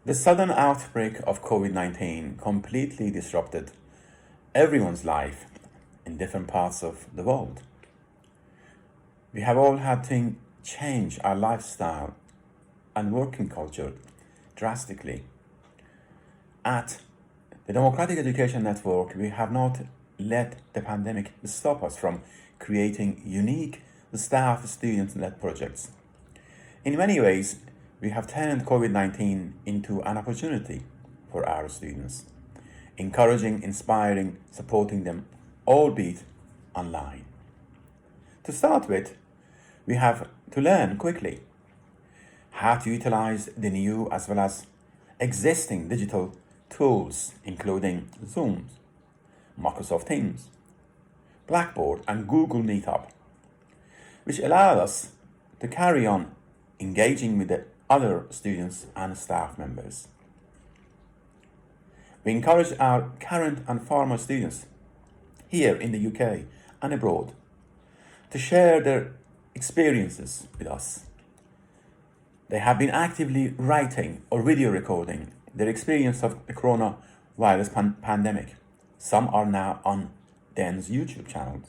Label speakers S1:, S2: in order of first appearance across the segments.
S1: The sudden outbreak of COVID-19 completely disrupted everyone's life in different parts of the world. We have all had to change our lifestyle and working culture drastically. At the Democratic Education Network, we have not let the pandemic stop us from creating unique staff student-led projects. In many ways, we have turned COVID-19 into an opportunity for our students, encouraging, inspiring, supporting them, albeit online. To start with, we have to learn quickly how to utilize the new as well as existing digital tools, including Zoom, Microsoft Teams, Blackboard, and Google Meetup, which allow us to carry on engaging with the other students and staff members. We encourage our current and former students here in the UK and abroad to share their experiences with us. They have been actively writing or video recording their experience of the coronavirus pandemic. Some are now on Dan's YouTube channel.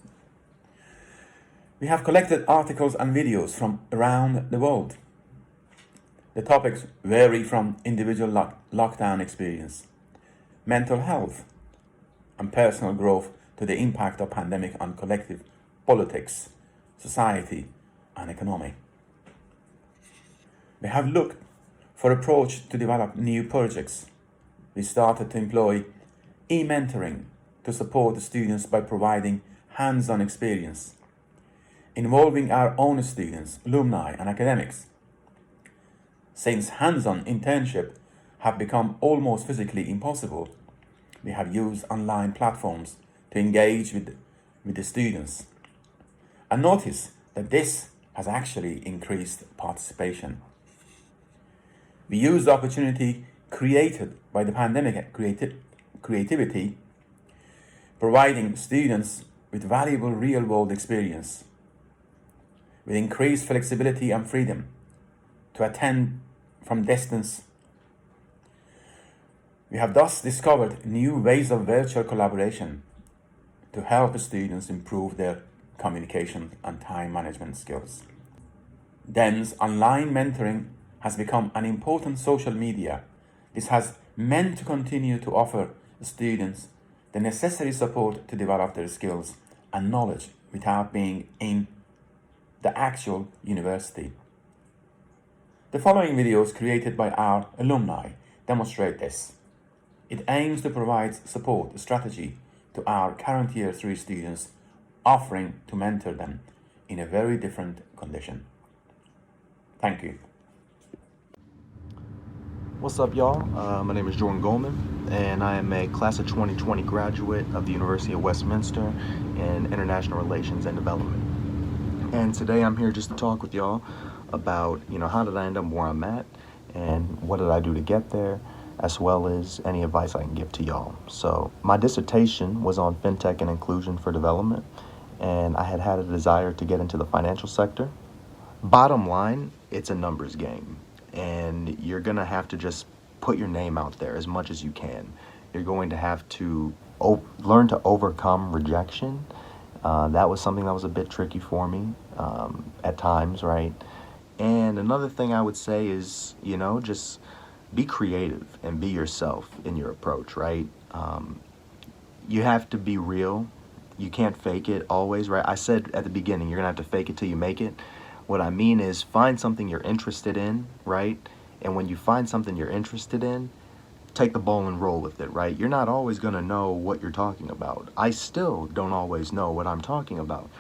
S1: We have collected articles and videos from around the world. The topics vary from individual lockdown experience, mental health, and personal growth to the impact of pandemic on collective politics, society, and economy. We have looked for approach to develop new projects. We started to employ e-mentoring to support the students by providing hands-on experience, involving our own students, alumni, and academics. Since hands-on internship have become almost physically impossible, we have used online platforms to engage with the students and notice that this has actually increased participation. We use the opportunity created by the pandemic creativity, providing students with valuable real-world experience, with increased flexibility and freedom to attend from distance. We have thus discovered new ways of virtual collaboration to help students improve their communication and time management skills. Den's online mentoring has become an important social media. This has meant to continue to offer students the necessary support to develop their skills and knowledge without being in the actual university. The following videos created by our alumni demonstrate this. It aims to provide support strategy to our current year 3 students, offering to mentor them in a very different condition. Thank you.
S2: What's up, y'all? My name is Jordan Goldman, and I am a class of 2020 graduate of the University of Westminster in International Relations and Development. And today I'm here just to talk with y'all about, how did I end up where I'm at and what did I do to get there, as well as any advice I can give to y'all. So my dissertation was on fintech and inclusion for development, and I had a desire to get into the financial sector. Bottom line, it's a numbers game, and you're going to have to just put your name out there as much as you can. You're going to have to learn to overcome rejection. That was something that was a bit tricky for me at times, right? And another thing I would say is, just be creative and be yourself in your approach, right? You have to be real. You can't fake it always, right? I said at the beginning, you're going to have to fake it till you make it. What I mean is find something you're interested in, right? And when you find something you're interested in, take the ball and roll with it, right? You're not always going to know what you're talking about. I still don't always know what I'm talking about.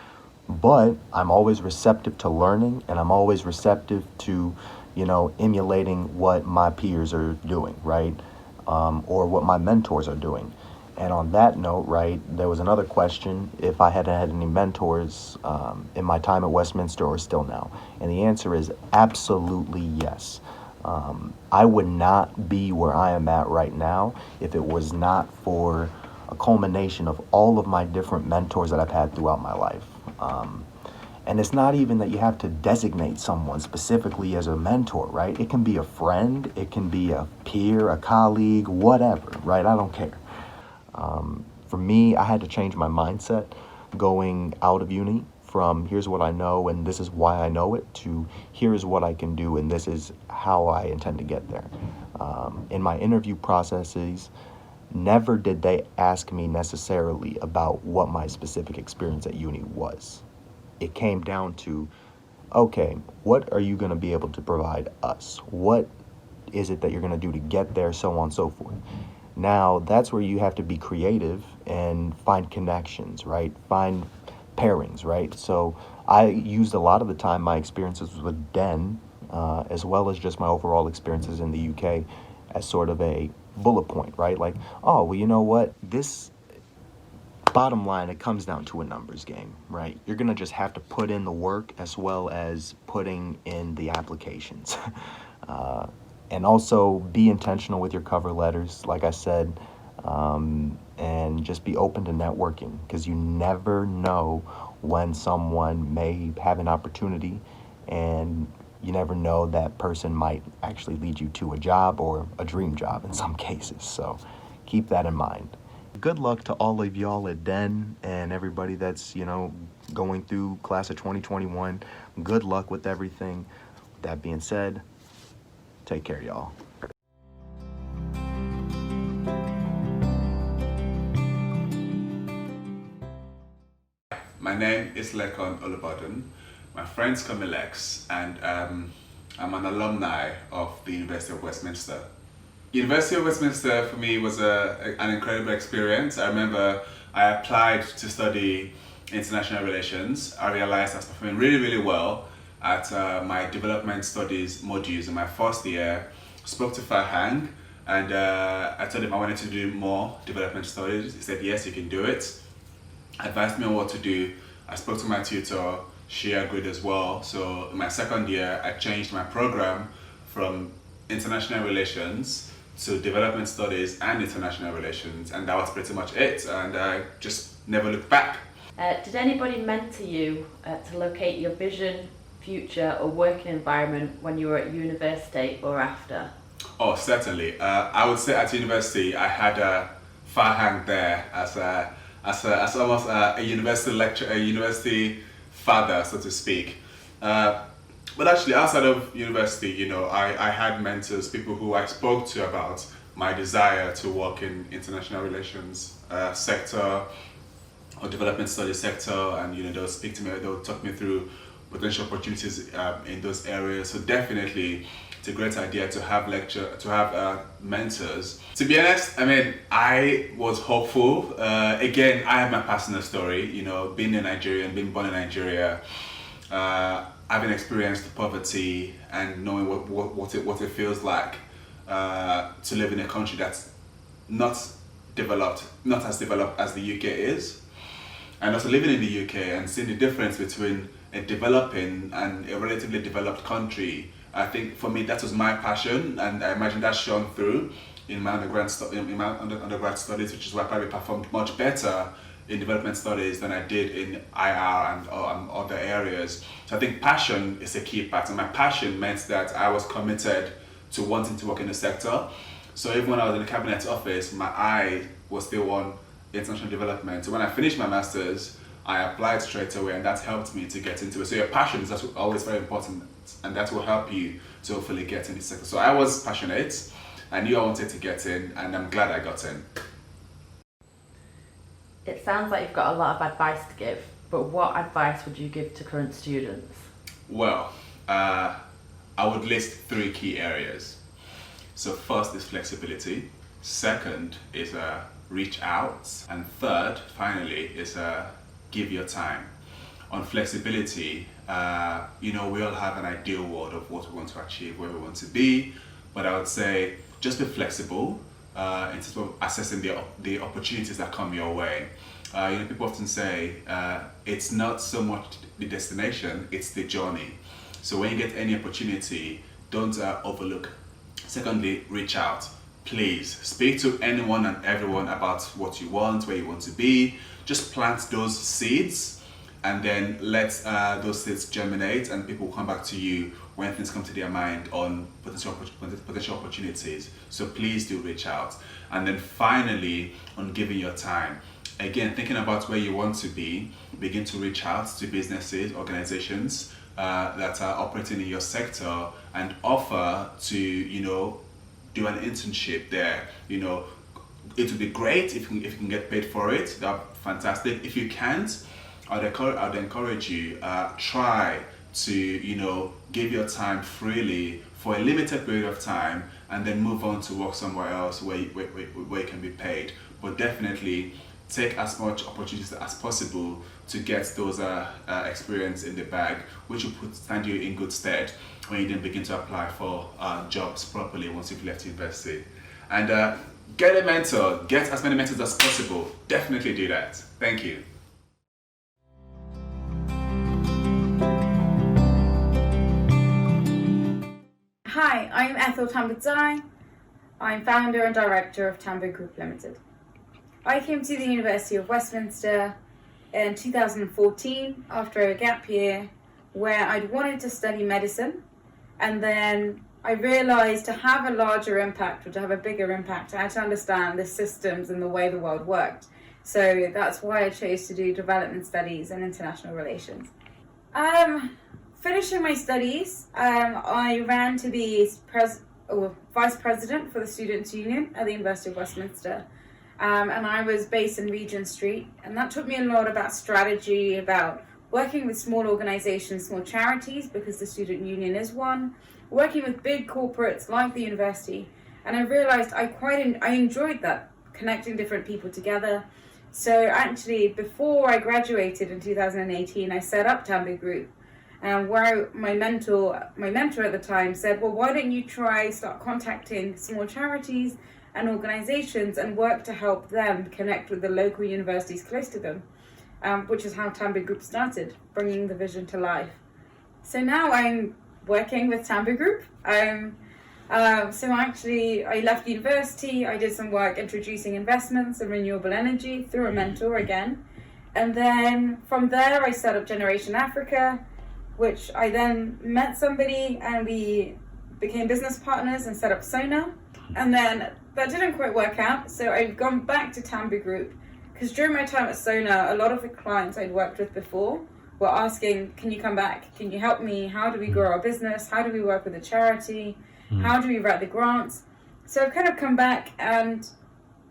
S2: But I'm always receptive to learning, and I'm always receptive to, emulating what my peers are doing, right? Or what my mentors are doing. And on that note, right, there was another question, if I had had any mentors in my time at Westminster or still now. And the answer is absolutely yes. I would not be where I am at right now if it was not for a culmination of all of my different mentors that I've had throughout my life. And it's not even that you have to designate someone specifically as a mentor, right? It can be a friend, it can be a peer, a colleague, whatever, right? I don't care. For me, I had to change my mindset going out of uni from here's what I know and this is why I know it to here's what I can do and this is how I intend to get there. In my interview processes, never did they ask me necessarily about what my specific experience at uni was. It came down to, okay, what are you going to be able to provide us? What is it that you're going to do to get there, so on and so forth. Now, that's where you have to be creative and find connections, right? Find pairings, right? So I used a lot of the time my experiences with Den, as well as just my overall experiences in the UK as sort of a bullet point, right? Like, oh, well, you know what? This bottom line, it comes down to a numbers game, right? You're going to just have to put in the work as well as putting in the applications. And also be intentional with your cover letters, like I said, and just be open to networking because you never know when someone may have an opportunity and you never know that person might actually lead you to a job or a dream job in some cases. So keep that in mind. Good luck to all of y'all at Den and everybody that's, going through class of 2021. Good luck with everything. With that being said, take care, y'all.
S3: My name is Kelechi Olaboden. My friends call me Lex, and I'm an alumni of the University of Westminster. University of Westminster for me was an incredible experience. I remember I applied to study international relations. I realized I was performing really, really well at my development studies modules in my first year. Spoke to Farhang and I told him I wanted to do more development studies. He said, yes, you can do it. Advised me on what to do. I spoke to my tutor, she agreed as well. So in my second year, I changed my program from international relations to development studies and international relations, and that was pretty much it. And I just never looked back.
S4: Did anybody mentor you to locate your vision, future or working environment when you were at university or after?
S3: Oh, certainly. I would say at university I had Farhang there as almost a university lecturer, a university father, so to speak. But actually, outside of university, I had mentors, people who I spoke to about my desire to work in international relations sector or development studies sector, and they'll speak to me, they'll talk me through potential opportunities in those areas. So definitely, it's a great idea to have mentors. To be honest, I was hopeful. Again, I have my personal story. Being a Nigerian, being born in Nigeria, having experienced poverty and knowing what it feels like to live in a country that's not as developed as the UK is, and also living in the UK and seeing the difference between a developing and a relatively developed country. I think for me that was my passion, and I imagine that shone through in my undergrad studies, which is why I probably performed much better in development studies than I did in IR and other areas. So I think passion is a key part, and my passion meant that I was committed to wanting to work in the sector. So even when I was in the cabinet office, my eye was still on international development. So when I finished my master's, I applied straight away, and that helped me to get into it. So your passion is always very important, and that will help you to hopefully get in the sector. So I was passionate, I knew I wanted to get in, and I'm glad I got in.
S4: It sounds like you've got a lot of advice to give, but what advice would you give to current students?
S3: Well, I would list 3 key areas. So first is flexibility, second is reach out, and third, finally, is give your time. On flexibility, we all have an ideal world of what we want to achieve, where we want to be, but I would say just be flexible in terms of assessing the opportunities that come your way. People often say it's not so much the destination, it's the journey. So when you get any opportunity, don't overlook. Secondly, reach out. Please speak to anyone and everyone about what you want, where you want to be. Just plant those seeds, and then let those seeds germinate, and people come back to you when things come to their mind on potential opportunities. So please do reach out. And then finally, on giving your time. Again, thinking about where you want to be, begin to reach out to businesses, organizations that are operating in your sector, and offer to, do an internship there. It would be great if you can get paid for it. That's fantastic. If you can't, I'd encourage you, try to, give your time freely for a limited period of time, and then move on to work somewhere else where you can be paid. But definitely take as much opportunities as possible to get those experience in the bag, which will stand you in good stead when you then begin to apply for jobs properly once you've left university. And get a mentor, get as many mentors as possible. Definitely do that. Thank you.
S5: Hi, I'm Ethiel Tambouzai. I'm founder and director of Tambo Group Limited. I came to the University of Westminster in 2014 after a gap year where I'd wanted to study medicine, and then I realised to have a larger impact or to have a bigger impact, I had to understand the systems and the way the world worked. So that's why I chose to do development studies and international relations. Finishing my studies, I ran to be vice president for the Students' Union at the University of Westminster. And I was based in Regent Street, and that taught me a lot about strategy, about working with small organizations, small charities, because the Student Union is one, working with big corporates like the university. And I realized I enjoyed that, connecting different people together. So actually, before I graduated in 2018, I set up Tambo Group, where my mentor at the time said, well, why don't you start contacting small charities and organizations and work to help them connect with the local universities close to them, which is how Tambo Group started, bringing the vision to life. So now I'm working with Tambo Group. So actually, I left university, I did some work introducing investments in renewable energy through a mentor again. And then from there, I set up Generation Africa, which I then met somebody and we became business partners and set up Sona. And then that didn't quite work out, so I've gone back to Tambo Group, because during my time at Sona, a lot of the clients I'd worked with before were asking, can you come back? Can you help me? How do we grow our business? How do we work with a charity? How do we write the grants? So I've kind of come back, and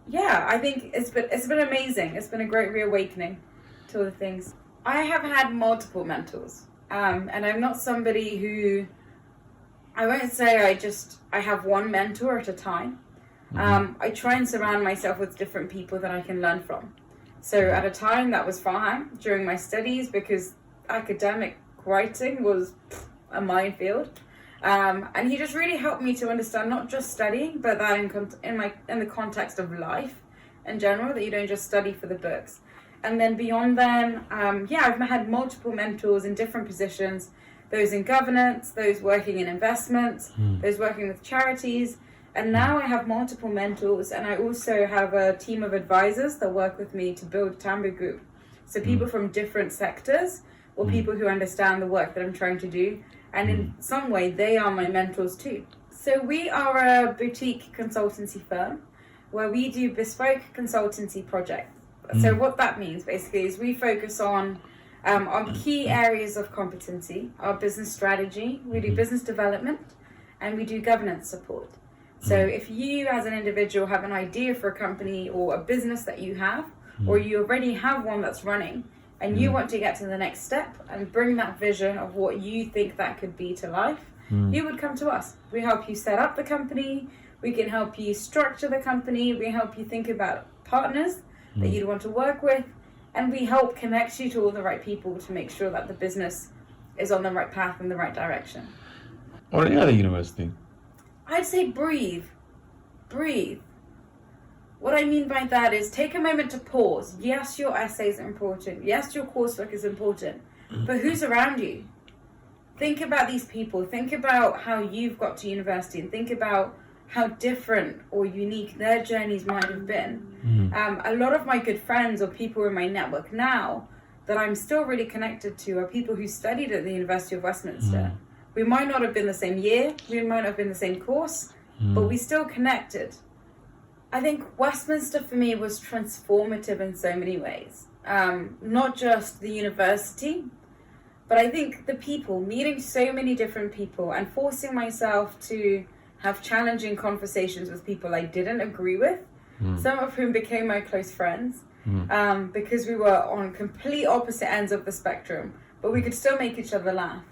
S5: yeah, I think it's been amazing. It's been a great reawakening to all the things. I have had multiple mentors, and I'm not somebody who, I won't say I have one mentor at a time. I try and surround myself with different people that I can learn from. So at a time that was Farhang during my studies, because academic writing was a minefield. And he just really helped me to understand not just studying, but that in the context of life in general, that you don't just study for the books. And then beyond then, I've had multiple mentors in different positions, those in governance, those working in investments, those working with charities. And now I have multiple mentors, and I also have a team of advisors that work with me to build Tambo Group. So people from different sectors, or people who understand the work that I'm trying to do. And in some way, they are my mentors too. So we are a boutique consultancy firm where we do bespoke consultancy projects. So what that means basically is we focus on key areas of competency, our business strategy, we do business development, and we do governance support. So if you as an individual have an idea for a company or a business that you have, or you already have one that's running, and you want to get to the next step and bring that vision of what you think that could be to life, you would come to us. We help you set up the company, we can help you structure the company, we help you think about partners that you'd want to work with, and we help connect you to all the right people to make sure that the business is on the right path in the right direction.
S6: Or any other university?
S5: I'd say breathe. What I mean by that is take a moment to pause. Yes, your essays are important. Yes, your coursework is important. But who's around you? Think about these people. Think about how you've got to university, and think about how different or unique their journeys might have been. A lot of my good friends or people in my network now, that I'm still really connected to are people who studied at the University of Westminster. We might not have been the same year, we might not have been the same course, but we still connected. I think Westminster for me was transformative in so many ways. Not just the university, but I think the people, meeting so many different people and forcing myself to have challenging conversations with people I didn't agree with, some of whom became my close friends, because we were on complete opposite ends of the spectrum, but we could still make each other laugh.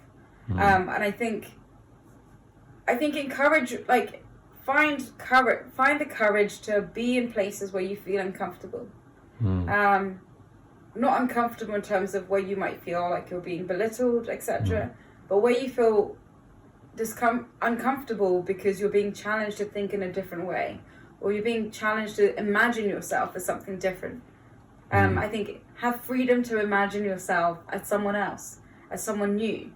S5: And I think encourage, like, find the courage to be in places where you feel uncomfortable. Not uncomfortable in terms of where you might feel like you're being belittled, etc., but where you feel uncomfortable because you're being challenged to think in a different way, or you're being challenged to imagine yourself as something different. I think have freedom to imagine yourself as someone else, as someone new.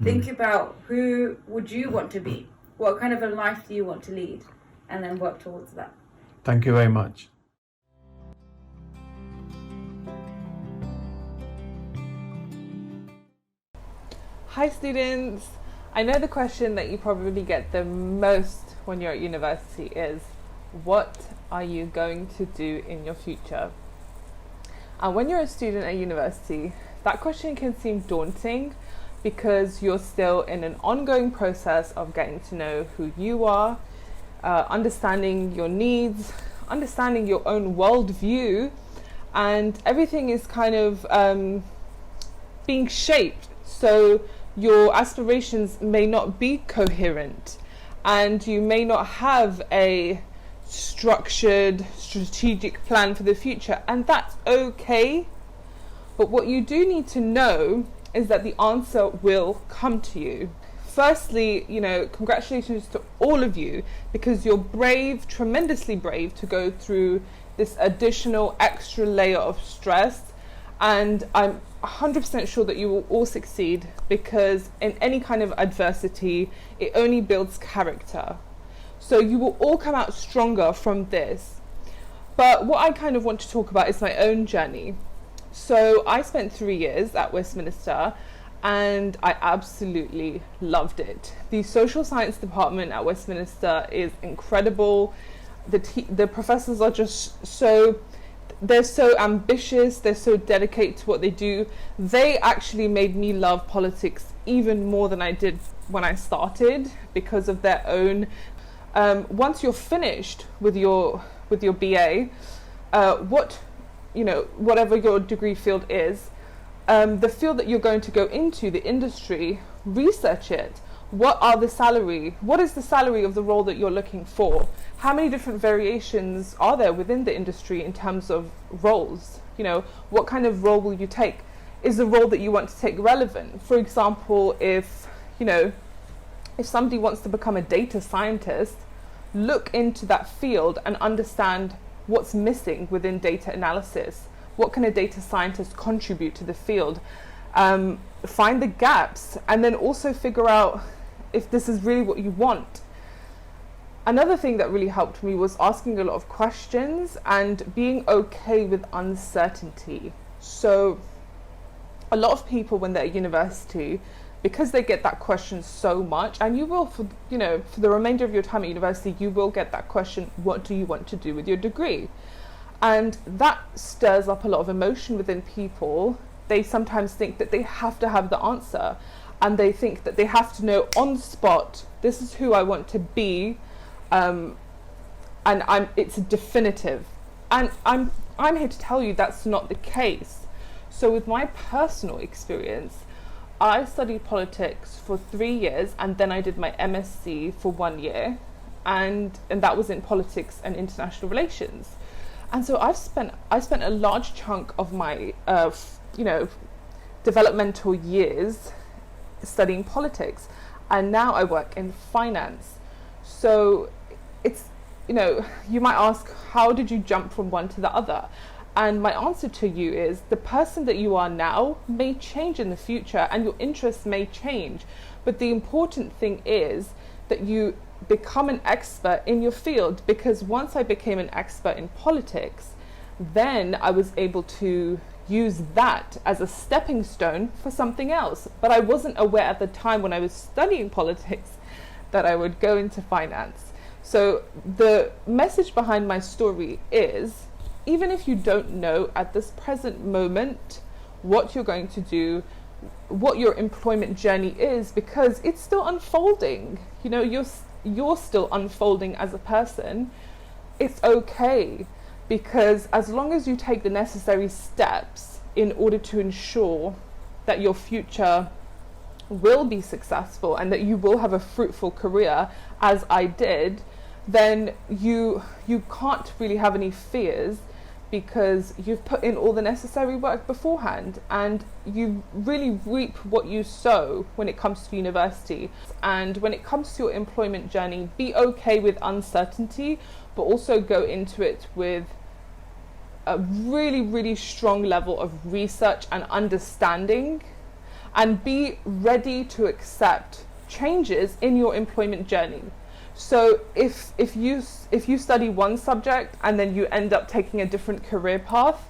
S5: Think about who would you want to be? What kind of a life do you want to lead? And then work towards that.
S6: Thank you very much.
S7: Hi students! I know the question that you probably get the most when you're at university is, what are you going to do in your future? And when you're a student at university, that question can seem daunting because you're still in an ongoing process of getting to know who you are, understanding your needs, understanding your own worldview, and everything is kind of being shaped. So your aspirations may not be coherent, and you may not have a structured, strategic plan for the future, and that's okay. But what you do need to know is that the answer will come to you. Firstly, congratulations to all of you, because you're brave, tremendously brave, to go through this additional extra layer of stress. And I'm 100% sure that you will all succeed, because in any kind of adversity, it only builds character. So you will all come out stronger from this. But what I kind of want to talk about is my own journey. So I spent 3 years at Westminster, and I absolutely loved it. The social science department at Westminster is incredible. The professors are just they're so ambitious, they're so dedicated to what they do. They actually made me love politics even more than I did when I started, because of their own. Once you're finished with your BA, whatever your degree field is, the field that you're going to go into, the industry, research it. What is the salary of the role that you're looking for? How many different variations are there within the industry in terms of roles? What kind of role will you take? Is the role that you want to take relevant? For example, if somebody wants to become a data scientist, look into that field and understand what's missing within data analysis. What can a data scientist contribute to the field? Find the gaps, and then also figure out if this is really what you want. Another thing that really helped me was asking a lot of questions and being okay with uncertainty. So a lot of people, when they're at university, because they get that question so much, and you will for the remainder of your time at university, you will get that question, what do you want to do with your degree? And that stirs up a lot of emotion within people. They sometimes think that they have to have the answer, and they think that they have to know on the spot, this is who I want to be, and it's definitive. And I'm here to tell you that's not the case. So with my personal experience, I studied politics for 3 years, and then I did my MSc for 1 year, and that was in politics and international relations. And so I spent a large chunk of my developmental years studying politics, and now I work in finance. So it's you might ask, how did you jump from one to the other? And my answer to you is, the person that you are now may change in the future, and your interests may change, but the important thing is that you become an expert in your field. Because once I became an expert in politics, then I was able to use that as a stepping stone for something else. But I wasn't aware at the time when I was studying politics that I would go into finance. So the message behind my story is, even if you don't know at this present moment what you're going to do, what your employment journey is, because it's still unfolding, you know, you're still unfolding as a person, it's okay. Because as long as you take the necessary steps in order to ensure that your future will be successful and that you will have a fruitful career, as I did, then you can't really have any fears, because you've put in all the necessary work beforehand and you really reap what you sow when it comes to university. And when it comes to your employment journey, be okay with uncertainty, but also go into it with a really, really strong level of research and understanding, and be ready to accept changes in your employment journey. So if you study one subject and then you end up taking a different career path,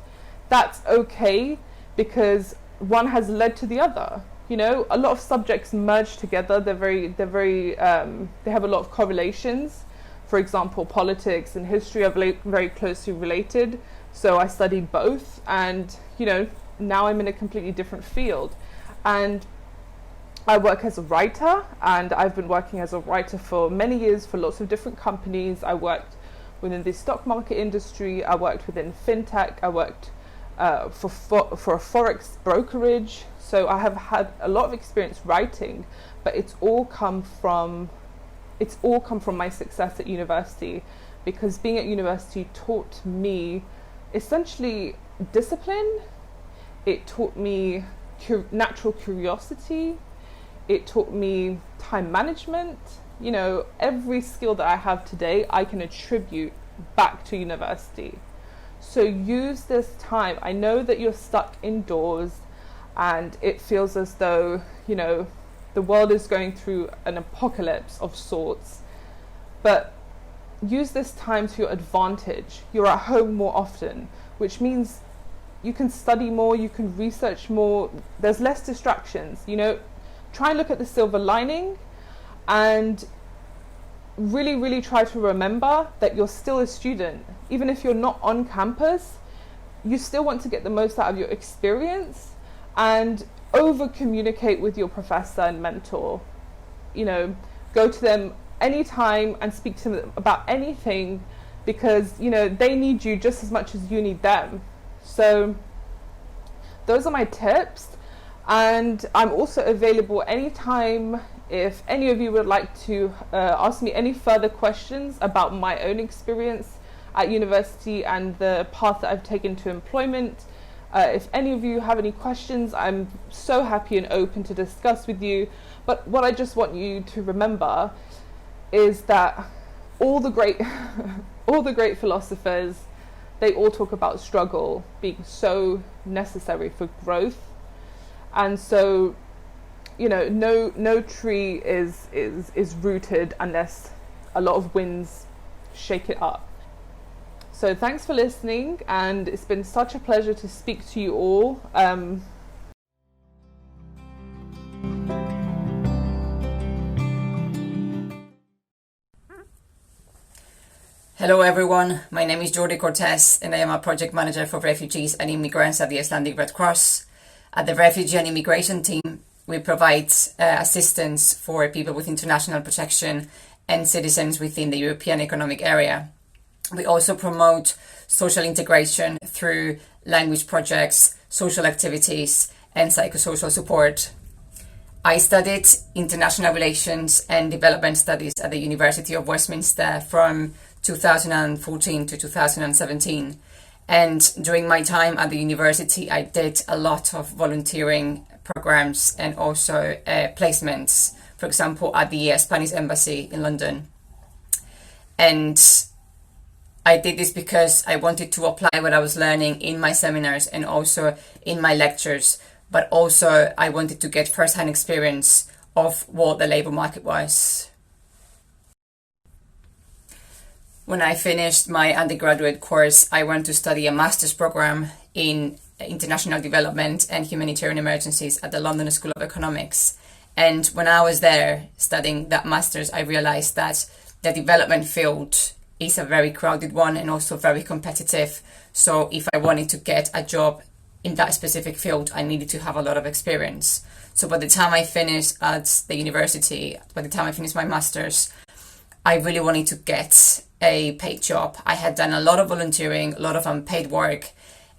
S7: that's okay, because one has led to the other. You know, a lot of subjects merge together. They have a lot of correlations. For example, politics and history are very closely related. So I studied both, and you know, now I'm in a completely different field. And I work as a writer, and I've been working as a writer for many years for lots of different companies. I worked within the stock market industry, I worked within fintech, I worked for a forex brokerage. So I have had a lot of experience writing, but it's all come from my success at university, because being at university taught me essentially discipline. It taught me natural curiosity. It taught me time management. You know, every skill that I have today, I can attribute back to university. So use this time. I know that you're stuck indoors and it feels as though, you know, the world is going through an apocalypse of sorts, but use this time to your advantage. You're at home more often, which means you can study more, you can research more, there's less distractions. You know, try and look at the silver lining, and really, really try to remember that you're still a student. Even if you're not on campus, you still want to get the most out of your experience, and over communicate with your professor and mentor. You know, go to them anytime and speak to them about anything, because you know they need you just as much as you need them. So those are my tips, and I'm also available anytime if any of you would like to ask me any further questions about my own experience at university and the path that I've taken to employment. If any of you have any questions, I'm so happy and open to discuss with you. But what I just want you to remember is that all the great philosophers, they all talk about struggle being so necessary for growth. And so, you know, no tree is rooted unless a lot of winds shake it up. So thanks for listening, and it's been such a pleasure to speak to you all.
S8: Hello everyone, my name is Jordy Cortez and I am a project manager for refugees and immigrants at the Icelandic Red Cross. At the Refugee and Immigration Team, we provide assistance for people with international protection and citizens within the European Economic Area. We also promote social integration through language projects, social activities, and psychosocial support. I studied international relations and development studies at the University of Westminster from 2014 to 2017. And during my time at the university, I did a lot of volunteering programs and also placements, for example, at the Spanish Embassy in London. And I did this because I wanted to apply what I was learning in my seminars and also in my lectures, but also I wanted to get first-hand experience of what the labour market was. When I finished my undergraduate course, I went to study a master's program in international development and humanitarian emergencies at the London School of Economics. And when I was there studying that master's, I realized that the development field is a very crowded one and also very competitive. So if I wanted to get a job in that specific field, I needed to have a lot of experience. So by the time I finished at the university, by the time I finished my master's, I really wanted to get a paid job. I had done a lot of volunteering, a lot of unpaid work,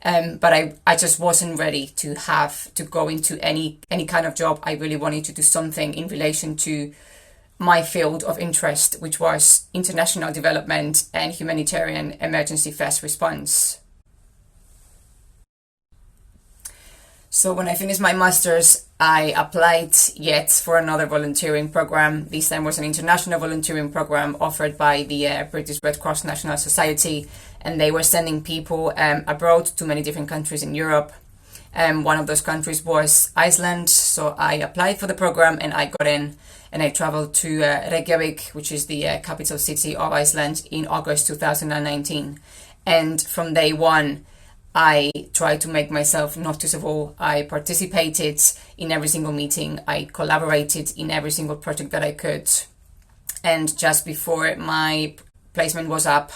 S8: but I just wasn't ready to have to go into any kind of job. I really wanted to do something in relation to my field of interest, which was international development and humanitarian emergency first response. So when I finished my master's, I applied yet for another volunteering program. This time was an international volunteering program offered by the British Red Cross National Society, and they were sending people abroad to many different countries in Europe. One of those countries was Iceland, so I applied for the program and I got in, and I traveled to Reykjavik, which is the capital city of Iceland, in August 2019. And from day one, I tried to make myself noticeable. I participated in every single meeting. I collaborated in every single project that I could. And just before my placement was up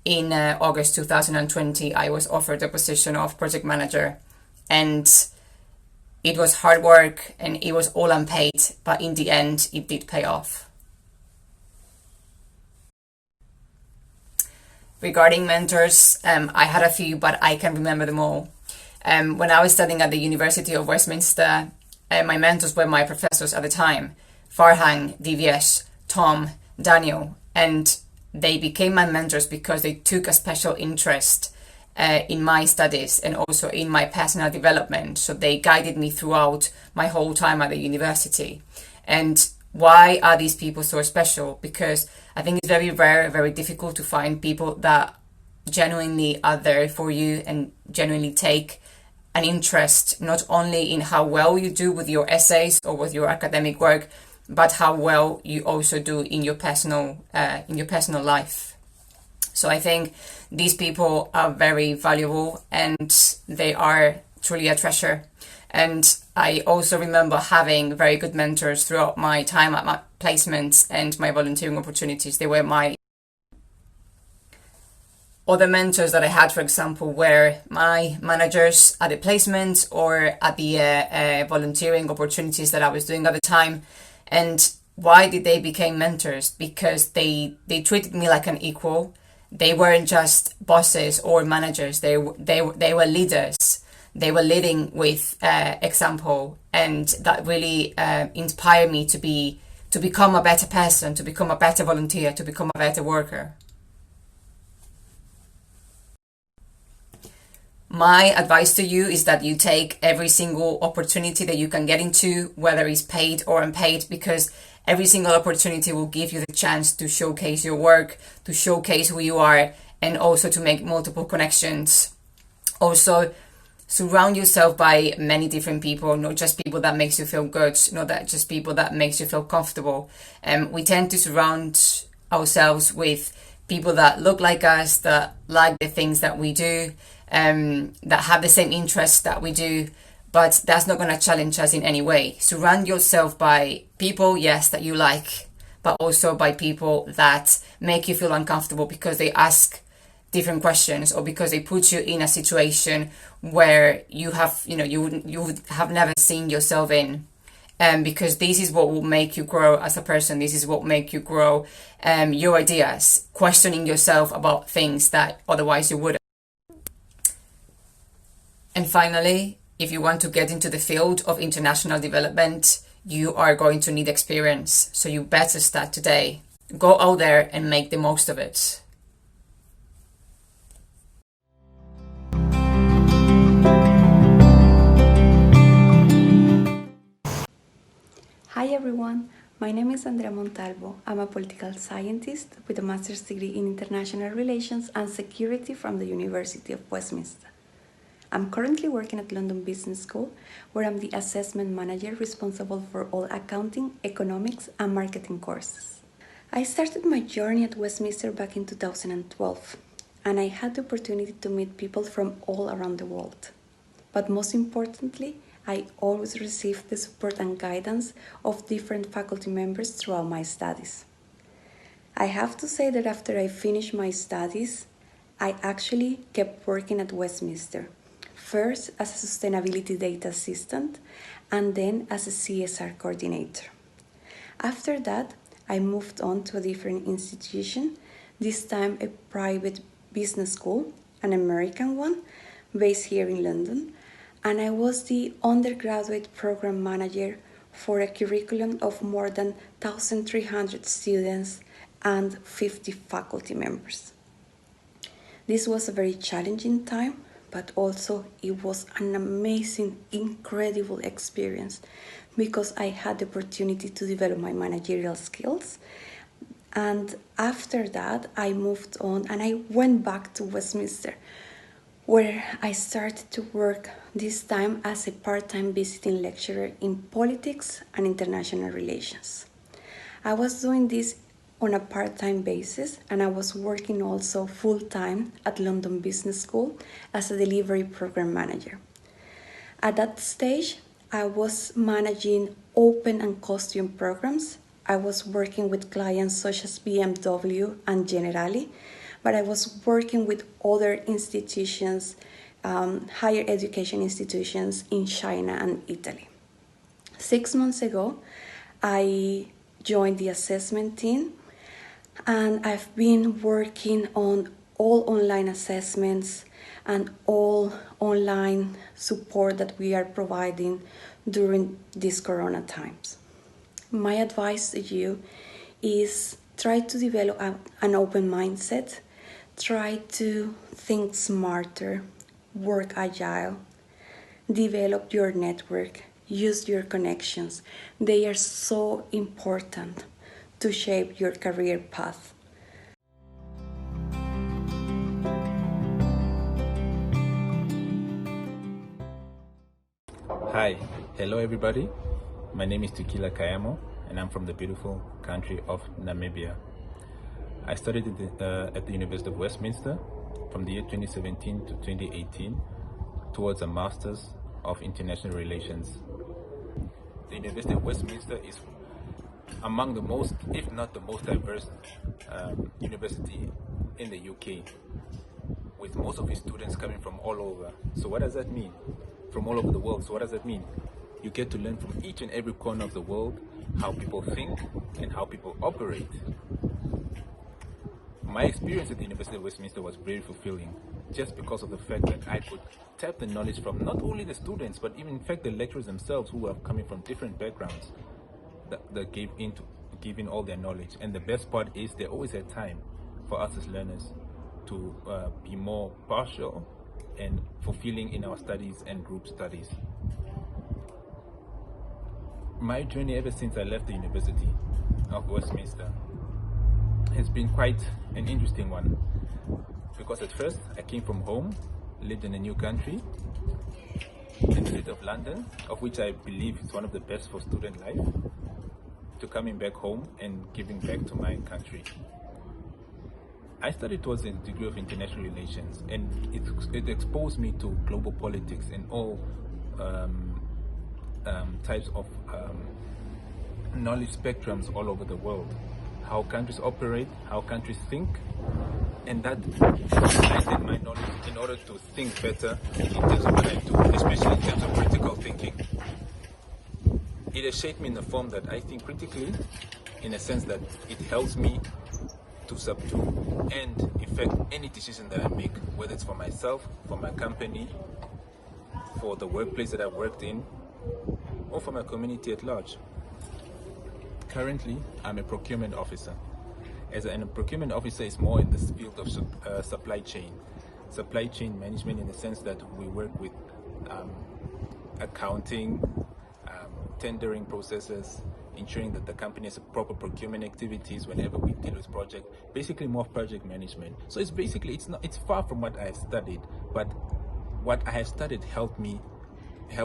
S8: in August 2020, I was offered the position of project manager. And it was hard work and it was all unpaid, but in the end, it did pay off. Regarding mentors, I had a few, but I can remember them all. When I was studying at the University of Westminster, my mentors were my professors at the time, Farhang, Divyesh, Tom, Daniel, and they became my mentors because they took a special interest in my studies and also in my personal development. So they guided me throughout my whole time at the university. And why are these people so special? Because I think it's very rare, very difficult to find people that genuinely are there for you and genuinely take an interest not only in how well you do with your essays or with your academic work, but how well you also do in your personal life. So I think these people are very valuable and they are truly a treasure. And I also remember having very good mentors throughout my time at my placements and my volunteering opportunities. They were my other mentors that I had, for example, were my managers at the placement or at the volunteering opportunities that I was doing at the time. And why did they become mentors? Because they treated me like an equal. They weren't just bosses or managers. They were leaders. They were leading with example, and that really inspired me to become a better person, to become a better volunteer, to become a better worker. My advice to you is that you take every single opportunity that you can get into, whether it's paid or unpaid, because every single opportunity will give you the chance to showcase your work, to showcase who you are, and also to make multiple connections. Also, surround yourself by many different people, not just people that makes you feel good, not that just people that makes you feel comfortable. We tend to surround ourselves with people that look like us, that like the things that we do, that have the same interests that we do, but that's not going to challenge us in any way. Surround yourself by people, yes, that you like, but also by people that make you feel uncomfortable because they ask different questions or because they put you in a situation where you would have never seen yourself in. Because this is what will make you grow as a person. This is what make you grow your ideas, questioning yourself about things that otherwise you wouldn't. And finally, if you want to get into the field of international development, you are going to need experience. So you better start today. Go out there and make the most of it.
S9: Hi everyone, my name is Andrea Montalvo. I'm a political scientist with a master's degree in international relations and security from the University of Westminster. I'm currently working at London Business School, where I'm the assessment manager responsible for all accounting, economics, and marketing courses. I started my journey at Westminster back in 2012, and I had the opportunity to meet people from all around the world. but most importantly, I always received the support and guidance of different faculty members throughout my studies. I have to say that after I finished my studies, I actually kept working at Westminster, first as a sustainability data assistant and then as a CSR coordinator. After that, I moved on to a different institution, this time a private business school, an American one, based here in London, and I was the undergraduate program manager for a curriculum of more than 1,300 students and 50 faculty members. This was a very challenging time, but also it was an amazing, incredible experience because I had the opportunity to develop my managerial skills. And after that, I moved on and I went back to Westminster, where I started to work this time as a part-time visiting lecturer in politics and international relations. I was doing this on a part-time basis and I was working also full-time at London Business School as a delivery program manager. At that stage, I was managing open and costume programs. I was working with clients such as BMW and Generali, but I was working with other institutions, higher education institutions in China and Italy. 6 months ago, I joined the assessment team, and I've been working on all online assessments and all online support that we are providing during these Corona times. My advice to you is try to develop an open mindset, try to think smarter, work agile, develop your network, use your connections. They are so important to shape your career path.
S6: Hi, hello everybody. My name is Tequilakayamo and I'm from the beautiful country of Namibia. I studied at the University of Westminster from the year 2017 to 2018 towards a Master's of International Relations. The University of Westminster is among the most, if not the most diverse university in the UK, with most of its students coming from all over. So what does that mean? From all over the world. So what does that mean? You get to learn from each and every corner of the world how people think and how people operate. My experience at the University of Westminster was very fulfilling, just because of the fact that I could tap the knowledge from not only the students, but even in fact the lecturers themselves, who are coming from different backgrounds, that gave in all their knowledge. And the best part is they always had time for us as learners to be more partial and fulfilling in our studies and group studies. My journey ever since I left the University of Westminster has been quite an interesting one, because at first I came from home, lived in a new country, in the city of London, of which I believe is one of the best for student life, to coming back home and giving back to my country. I studied towards a degree of international relations, and it exposed me to global politics and all types of knowledge spectrums all over the world, how countries operate, how countries think, and that enlightened my knowledge in order to think better in terms of what I do, especially in terms of critical thinking. It has shaped me in a form that I think critically, in a sense that it helps me to subdue and affect any decision that I make, whether it's for myself, for my company, for the workplace that I've worked in, or for my community at large. Currently, I'm a procurement officer. And a procurement officer is more in the field of supply chain management, in the sense that we work with accounting, tendering processes, ensuring that the company has proper procurement activities whenever we deal with project, basically more project management. So it's far from what I have studied, but what I have studied helped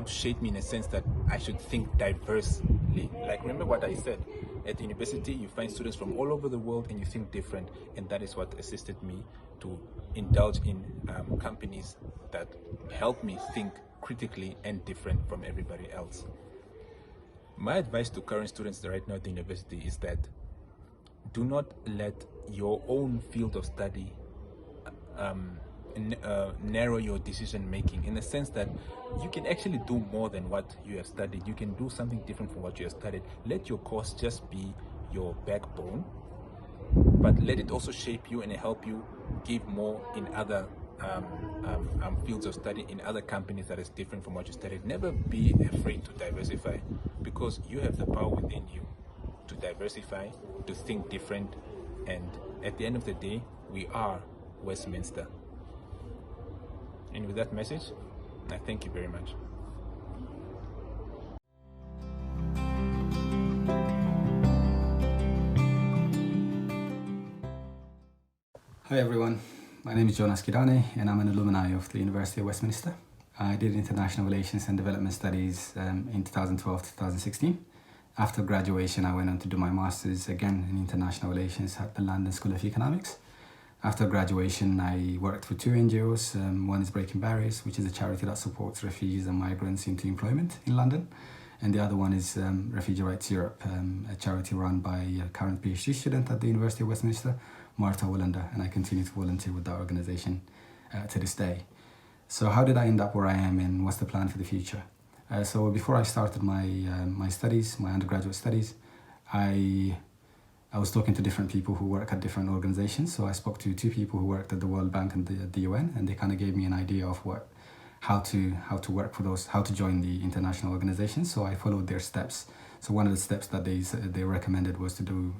S6: shape me in a sense that I should think diversely. Like, remember what I said, at the university you find students from all over the world and you think different, and that is what assisted me to indulge in companies that help me think critically and different from everybody else. My advice to current students right now at the university is that do not let your own field of study narrow your decision making, in the sense that you can actually do more than what you have studied. You can do something different from what you have studied. Let your course just be your backbone, but let it also shape you and help you give more in other fields of study, in other companies that is different from what you studied. Never be afraid to diversify, because you have the power within you to diversify, to think different, and at the end of the day, we are Westminster. And with that message, I thank you very much.
S10: Hi everyone, my name is Jonas Kirani and I'm an alumni of the University of Westminster. I did International Relations and Development Studies in 2012-2016. After graduation, I went on to do my Masters again in International Relations at the London School of Economics. After graduation, I worked for two NGOs. One is Breaking Barriers, which is a charity that supports refugees and migrants into employment in London. And the other one is Refugee Rights Europe, a charity run by a current PhD student at the University of Westminster, Marta Wollander, and I continue to volunteer with that organization to this day. So how did I end up where I am, and what's the plan for the future? So before I started my studies, my undergraduate studies, I was talking to different people who work at different organizations. So I spoke to two people who worked at the World Bank and the UN, and they kind of gave me an idea of how to work for those, how to join the international organizations. So I followed their steps. So one of the steps that they recommended was to do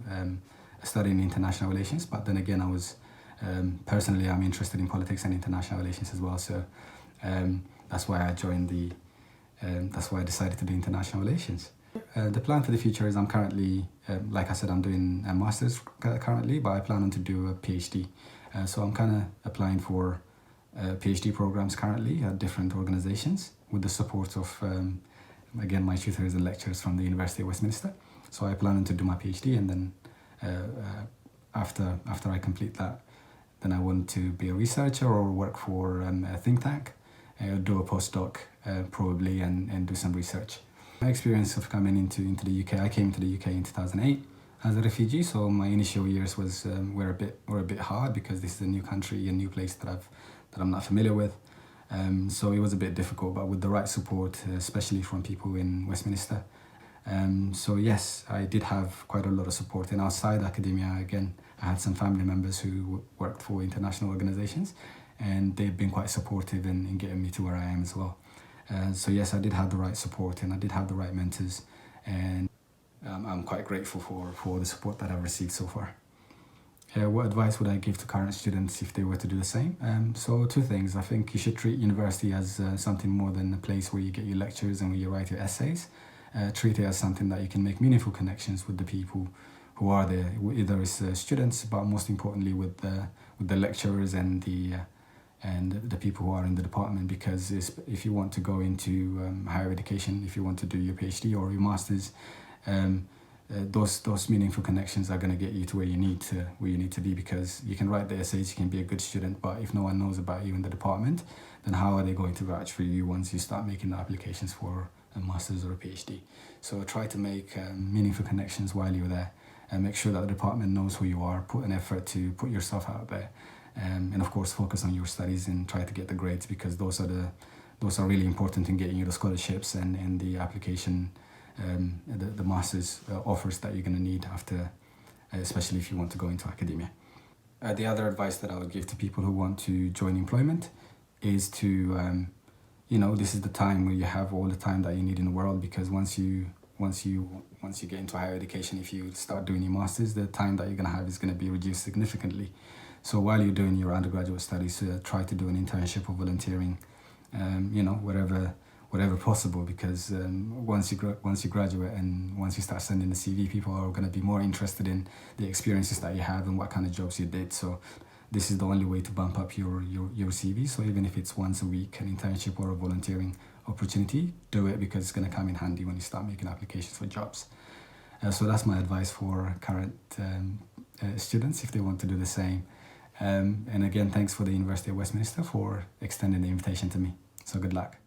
S10: a study in international relations. But then again, I was personally, I'm interested in politics and international relations as well. So that's why I joined that's why I decided to do international relations. The plan for the future is I'm currently, like I said, I'm doing a master's currently, but I plan on to do a PhD. So I'm kind of applying for PhD programs currently at different organizations with the support of, again, my tutors and lecturers from the University of Westminster. So I plan on to do my PhD, and then after I complete that, then I want to be a researcher or work for a think tank, do a postdoc probably, and do some research. My experience of coming into the UK, I came to the UK in 2008 as a refugee, so my initial years were a bit hard because this is a new country, a new place that I'm not familiar with. So it was a bit difficult, but with the right support, especially from people in Westminster. So yes, I did have quite a lot of support. And outside academia, again, I had some family members who worked for international organizations, and they've been quite supportive in getting me to where I am as well. So yes, I did have the right support, and I did have the right mentors, and I'm quite grateful for the support that I've received so far. What advice would I give to current students if they were to do the same? So two things. I think you should treat university as something more than a place where you get your lectures and where you write your essays. Treat it as something that you can make meaningful connections with the people who are there, either as students, but most importantly with the lecturers and the people who are in the department. Because if you want to go into higher education, if you want to do your PhD or your masters, those meaningful connections are going to get you to where you need to be. Because you can write the essays, you can be a good student, but if no one knows about you in the department, then how are they going to vouch for you once you start making the applications for a master's or a PhD? So try to make meaningful connections while you're there, and make sure that the department knows who you are. Put an effort to put yourself out there, and of course focus on your studies and try to get the grades, because those are really important in getting you the scholarships and the application, the master's offers that you're going to need after, especially if you want to go into academia. The other advice that I would give to people who want to join employment is to this is the time where you have all the time that you need in the world, because once you get into higher education, if you start doing your masters, the time that you're going to have is going to be reduced significantly. So while you're doing your undergraduate studies, try to do an internship or volunteering, wherever possible, because once you graduate and once you start sending the CV, people are going to be more interested in the experiences that you have and what kind of jobs you did. So this is the only way to bump up your CV. So even if it's once a week, an internship or a volunteering opportunity, do it, because it's going to come in handy when you start making applications for jobs. So that's my advice for current students if they want to do the same. And again, thanks for the University of Westminster for extending the invitation to me. So good luck.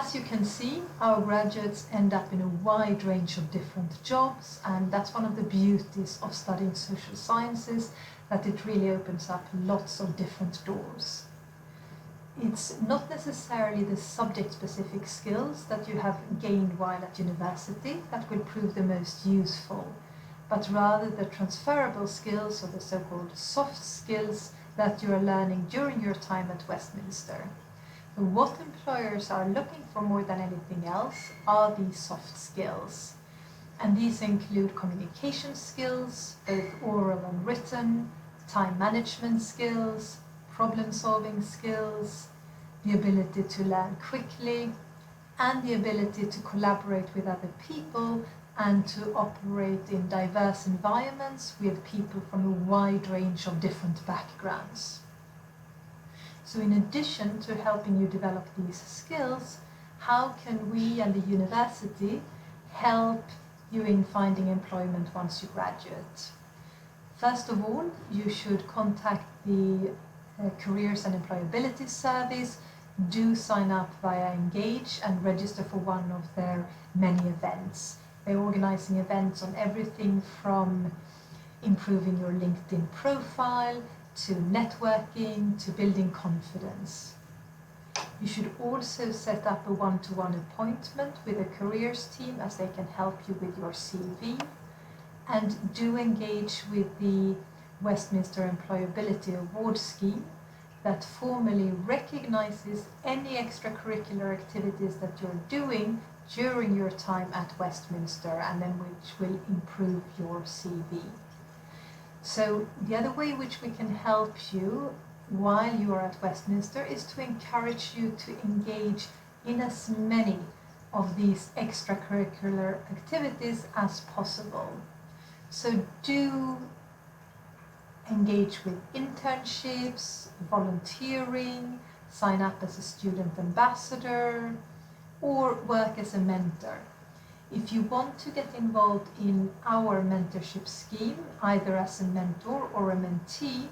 S11: As you can see, our graduates end up in a wide range of different jobs, and that's one of the beauties of studying social sciences, that it really opens up lots of different doors. It's not necessarily the subject-specific skills that you have gained while at university that will prove the most useful, but rather the transferable skills, or the so-called soft skills, that you are learning during your time at Westminster. So what employers are looking for more than anything else are these soft skills. And these include communication skills, both oral and written, time management skills, problem-solving skills, the ability to learn quickly, and the ability to collaborate with other people and to operate in diverse environments with people from a wide range of different backgrounds. So in addition to helping you develop these skills, how can we and the university help you in finding employment once you graduate? First of all, you should contact the Careers and Employability Service. Do sign up via Engage and register for one of their many events. They're organizing events on everything from improving your LinkedIn profile, to networking, to building confidence. You should also set up a one-to-one appointment with a careers team, as they can help you with your CV. And do engage with the Westminster Employability Award Scheme that formally recognizes any extracurricular activities that you're doing during your time at Westminster, and then which will improve your CV. So the other way which we can help you while you are at Westminster is to encourage you to engage in as many of these extracurricular activities as possible. So do engage with internships, volunteering, sign up as a student ambassador, or work as a mentor. If you want to get involved in our mentorship scheme, either as a mentor or a mentee,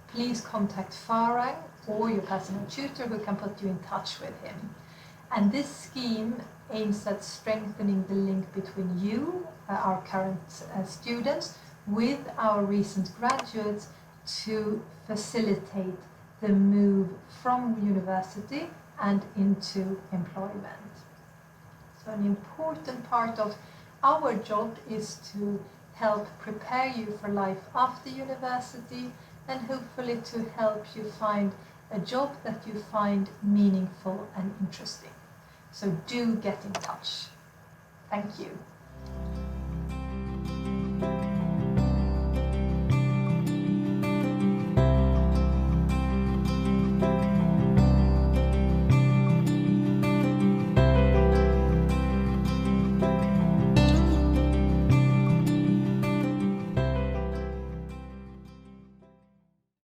S11: please contact Farang or your personal tutor, who can put you in touch with him. And this scheme aims at strengthening the link between you, our current students, with our recent graduates, to facilitate the move from university and into employment. So an important part of our job is to help prepare you for life after university, and hopefully to help you find a job that you find meaningful and interesting. So do get in touch. Thank you.